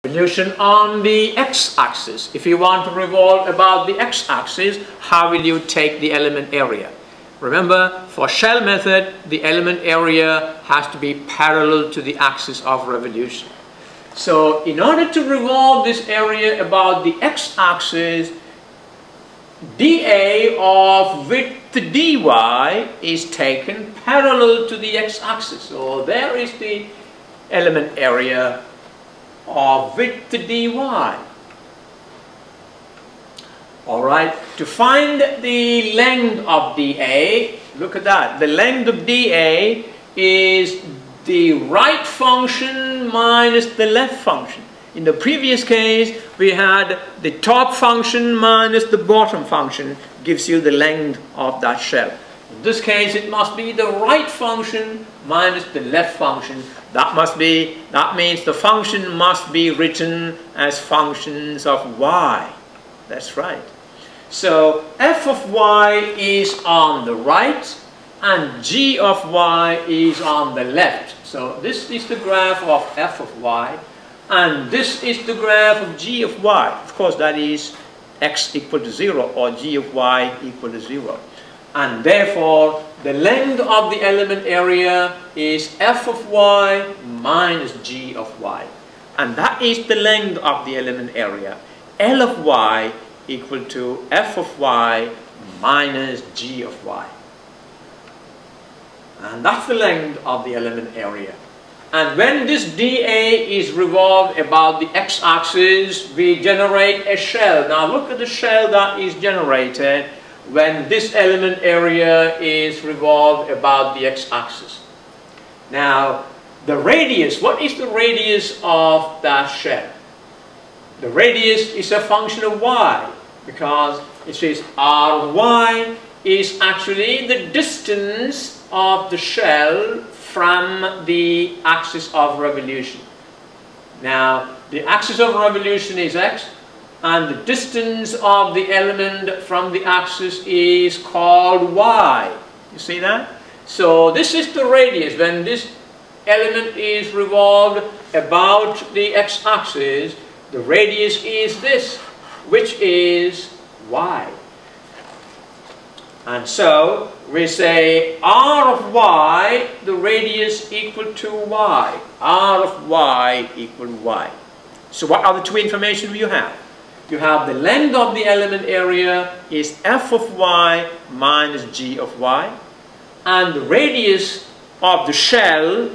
Revolution on the x-axis. If you want to revolve about the x-axis, how will you take the element area? Remember, for shell method, the element area has to be parallel to the axis of revolution. So in order to revolve this area about the x-axis, dA of width dy is taken parallel to the x-axis. So there is the element area of width dy. Alright, to find the length of dA, look at that. The length of dA is the right function minus the left function. In the previous case, we had the top function minus the bottom function gives you the length of that shell. In this case, it must be the right function minus the left function. That means the function must be written as functions of y. That's right. So f of y is on the right and g of y is on the left. So this is the graph of f of y and this is the graph of g of y. Of course, that is x equal to 0 or g of y equal to 0. And therefore, the length of the element area is f of y minus g of y. And that is the length of the element area. L of y equal to f of y minus g of y. And that's the length of the element area. And when this dA is revolved about the x-axis, we generate a shell. Now look at the shell that is generated when this element area is revolved about the x-axis. Now, the radius, what is the radius of that shell? The radius is a function of y, because it says r of y is actually the distance of the shell from the axis of revolution. Now, the axis of revolution is x, and the distance of the element from the axis is called y. You see that? So this is the radius. When this element is revolved about the x-axis, the radius is this, which is y. And so we say r of y, the radius equal to y. R of y equal y. So what are the two information you have? You have the length of the element area is f of y minus g of y, and the radius of the shell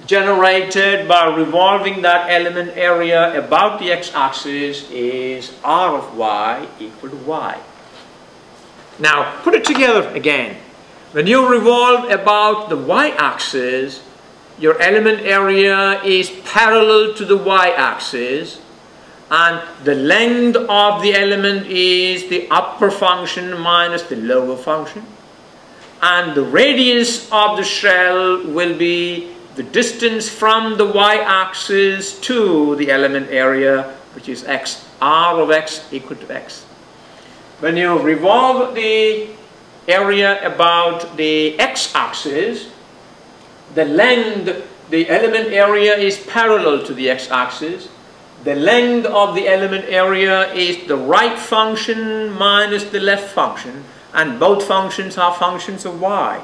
generated by revolving that element area about the x-axis is r of y equal to y. Now put it together again. When you revolve about the y-axis, your element area is parallel to the y-axis, and the length of the element is the upper function minus the lower function. And the radius of the shell will be the distance from the y-axis to the element area, which is x. R of x equal to x. When you revolve the area about the x-axis, the length, the element area is parallel to the x-axis. The length of the element area is the right function minus the left function, and both functions are functions of y.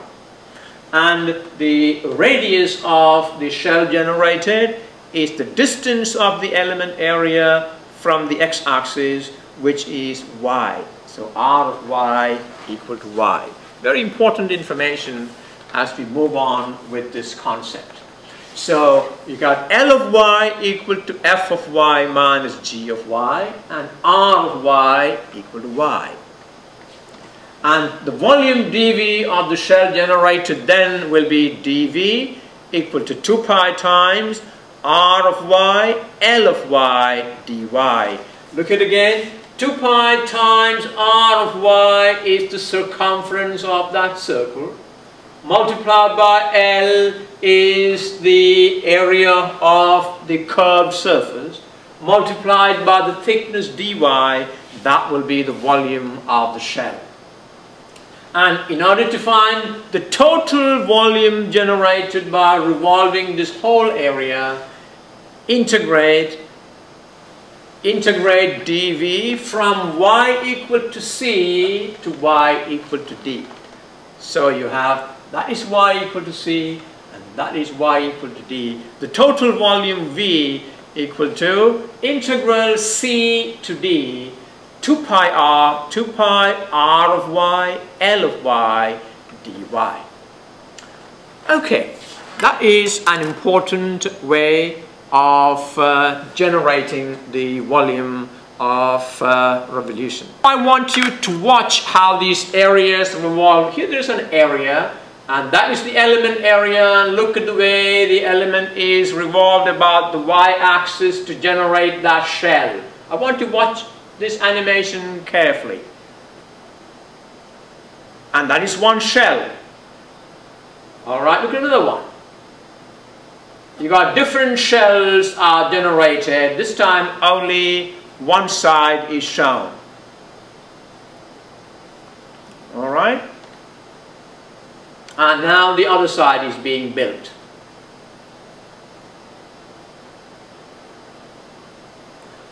And the radius of the shell generated is the distance of the element area from the x-axis, which is y. So r of y equal to y. Very important information as we move on with this concept. So you got L of y equal to f of y minus g of y, and r of y equal to y. And the volume dV of the shell generated then will be dV equal to 2 pi times r of y, L of y, dy. Look at it again. 2 pi times r of y is the circumference of that circle. Multiplied by L is the area of the curved surface. Multiplied by the thickness dy, that will be the volume of the shell. And in order to find the total volume generated by revolving this whole area, integrate integrate dv from y equal to c to y equal to d. So you have, that is y equal to c, and that is y equal to d. The total volume V equal to integral c to d, 2 pi r of y, L of y, dy. Okay, that is an important way of generating the volume of revolution. I want you to watch how these areas revolve. Here there is an area, and that is the element area. Look at the way the element is revolved about the y-axis to generate that shell. I want you to watch this animation carefully. And that is one shell. Alright, look at another one. You got different shells are generated. This time only one side is shown. Alright? And now the other side is being built.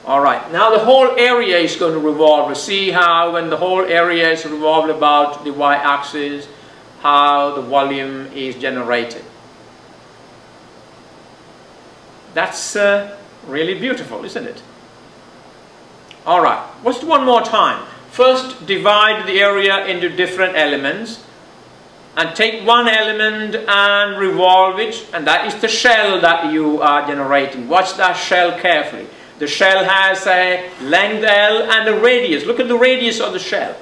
Alright, now the whole area is going to revolve. You see how when the whole area is revolved about the y-axis, how the volume is generated. That's really beautiful, isn't it? Alright, let's do one more time. First, divide the area into different elements and take one element and revolve it, and that is the shell that you are generating. Watch that shell carefully. The shell has a length L and a radius. Look at the radius of the shell.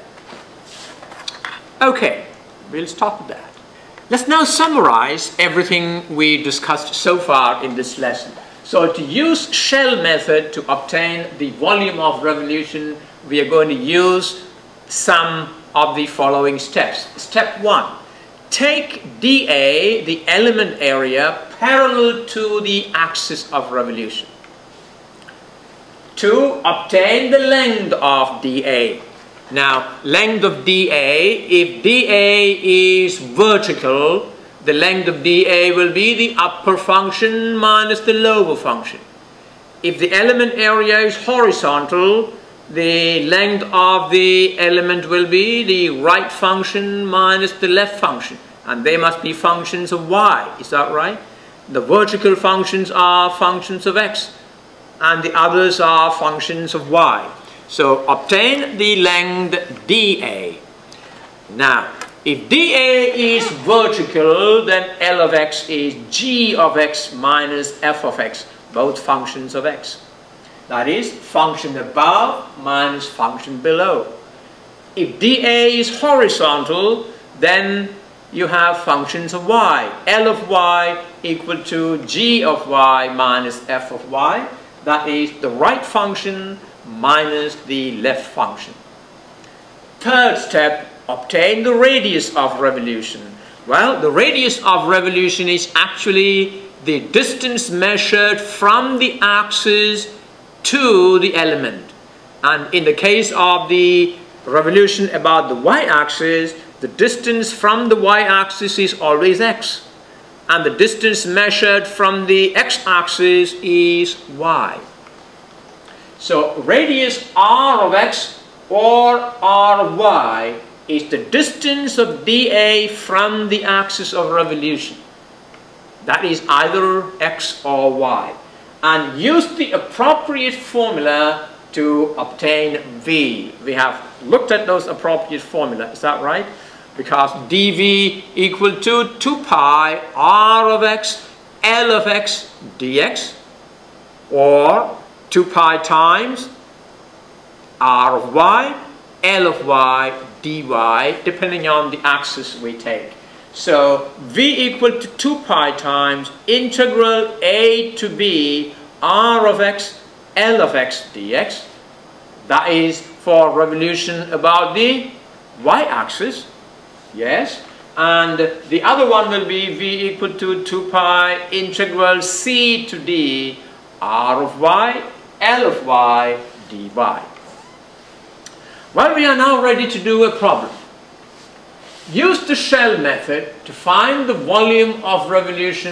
Okay, we'll stop at that. Let's now summarize everything we discussed so far in this lesson. So to use shell method to obtain the volume of revolution, we are going to use some of the following steps. Step 1. Take dA, the element area, parallel to the axis of revolution. 2. Obtain the length of dA. Now, length of dA, if dA is vertical, the length of dA will be the upper function minus the lower function. If the element area is horizontal, the length of the element will be the right function minus the left function. And they must be functions of y, is that right? The vertical functions are functions of x, and the others are functions of y. So obtain the length dA. Now, if dA is vertical, then L of x is g of x minus f of x, both functions of x. That is, function above minus function below. If dA is horizontal, then you have functions of y. L of y equal to g of y minus f of y. That is the right function minus the left function. Third step, obtain the radius of revolution. Well, the radius of revolution is actually the distance measured from the axis to the element. And in the case of the revolution about the y-axis, the distance from the y-axis is always x. And the distance measured from the x-axis is y. So radius r of x or r of y is the distance of dA from the axis of revolution. That is either x or y. And use the appropriate formula to obtain V. We have looked at those appropriate formulas, is that right? Because dV equal to 2 pi r of x, L of x dx, or 2 pi times r of y, L of y dy, depending on the axis we take. So V equal to 2 pi times integral a to b r of x, L of x dx. That is for revolution about the y-axis. Yes, and the other one will be V equal to 2 pi integral c to d r of y, L of y dy. Well, we are now ready to do a problem. Use the shell method to find the volume of revolution